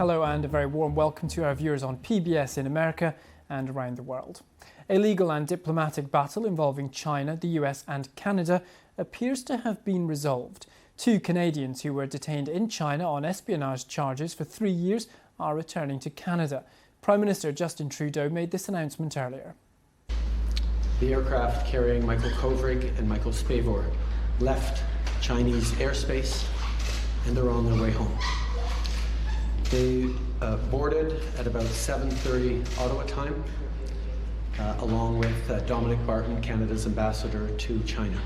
Hello and a very warm welcome to our viewers on PBS in America and around the world. A legal and diplomatic battle involving China, the US and Canada appears to have been resolved. Two Canadians who were detained in China on espionage charges for 3 years are returning to Canada. Prime Minister Justin Trudeau made this announcement earlier. The aircraft carrying Michael Kovrig and Michael Spavor left Chinese airspace and they're on their way home. They boarded at about 7:30 Ottawa time, along with Dominic Barton, Canada's ambassador to China.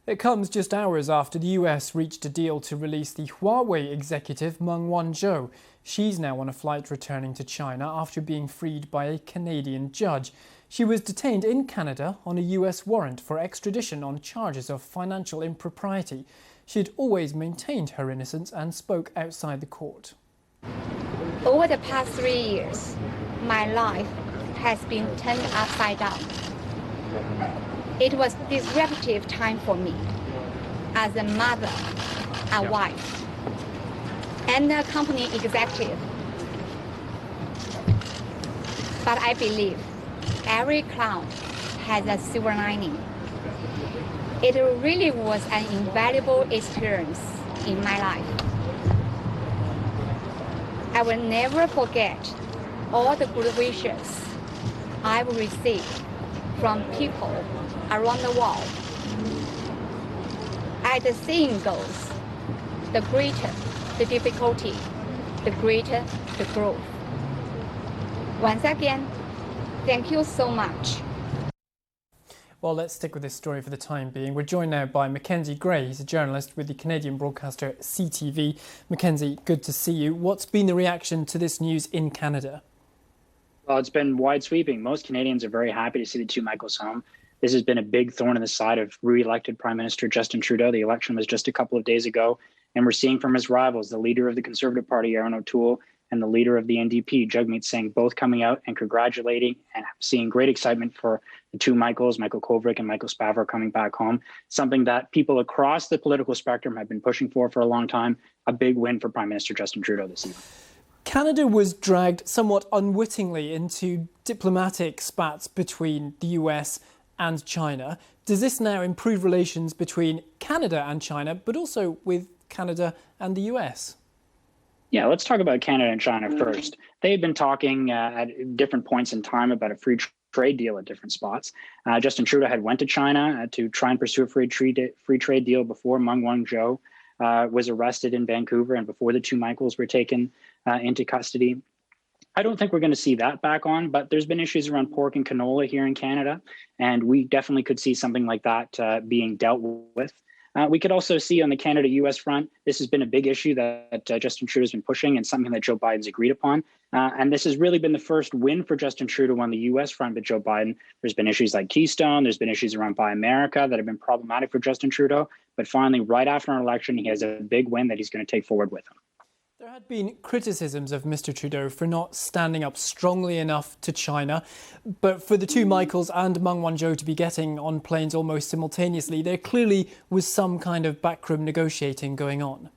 It comes just hours after the US reached a deal to release the Huawei executive Meng Wanzhou. She's now on a flight returning to China after being freed by a Canadian judge. She was detained in Canada on a US warrant for extradition on charges of financial impropriety. She'd always maintained her innocence and spoke outside the court. Over the past 3 years, my life has been turned upside down. It was a disruptive time for me as a mother, a wife, and a company executive. But I believe every cloud has a silver lining. It really was an invaluable experience in my life. I will never forget all the good wishes I've received from people around the world. As the saying goes, the greater the difficulty, the greater the growth. Once again, thank you so much. Well, let's stick with this story for the time being. We're joined now by Mackenzie Gray. He's a journalist with the Canadian broadcaster CTV. Mackenzie, good to see you. What's been the reaction to this news in Canada? Well, it's been wide sweeping. Most Canadians are very happy to see the two Michaels home. This has been a big thorn in the side of re-elected Prime Minister Justin Trudeau. The election was just a couple of days ago, and we're seeing from his rivals, the leader of the Conservative Party, Erin O'Toole, and the leader of the NDP, Jagmeet Singh, both coming out and congratulating and seeing great excitement for the two Michaels, Michael Kovrig and Michael Spavor, coming back home. Something that people across the political spectrum have been pushing for a long time. A big win for Prime Minister Justin Trudeau this evening. Canada was dragged somewhat unwittingly into diplomatic spats between the US and China. Does this now improve relations between Canada and China, but also with Canada and the US? Yeah, let's talk about Canada and China first. They had been talking at different points in time about a free trade deal at different spots. Justin Trudeau had went to China to try and pursue a free trade deal before Meng Wanzhou was arrested in Vancouver and before the two Michaels were taken into custody. I don't think we're going to see that back on, but there's been issues around pork and canola here in Canada, and we definitely could see something like that being dealt with. We could also see on the Canada-US front, this has been a big issue that Justin Trudeau has been pushing and something that Joe Biden's agreed upon. And this has really been the first win for Justin Trudeau on the US front with Joe Biden. There's been issues like Keystone. There's been issues around Buy America that have been problematic for Justin Trudeau. But finally, right after an election, he has a big win that he's going to take forward with him. There had been criticisms of Mr. Trudeau for not standing up strongly enough to China, but for the two Michaels and Meng Wanzhou to be getting on planes almost simultaneously, there clearly was some kind of backroom negotiating going on.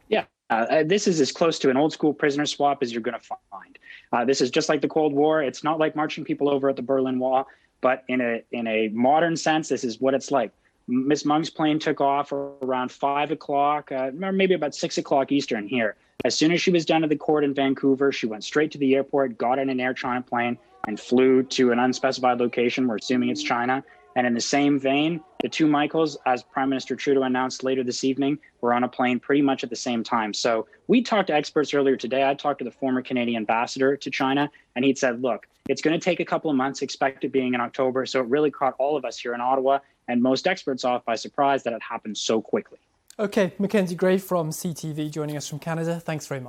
Yeah, this is as close to an old school prisoner swap as you're going to find. This is just like the Cold War. It's not like marching people over at the Berlin Wall, but in a modern sense, this is what it's like. Ms. Meng's plane took off around 5 o'clock, or maybe about 6 o'clock Eastern here. As soon as she was done at the court in Vancouver, she went straight to the airport, got in an Air China plane, and flew to an unspecified location. We're assuming it's China. And in the same vein, the two Michaels, as Prime Minister Trudeau announced later this evening, were on a plane pretty much at the same time. So we talked to experts earlier today. I talked to the former Canadian ambassador to China, and he'd said, look, it's going to take a couple of months, expect it being in October. So it really caught all of us here in Ottawa and most experts off by surprise that it happened so quickly. OK, Mackenzie Gray from CTV joining us from Canada. Thanks very much.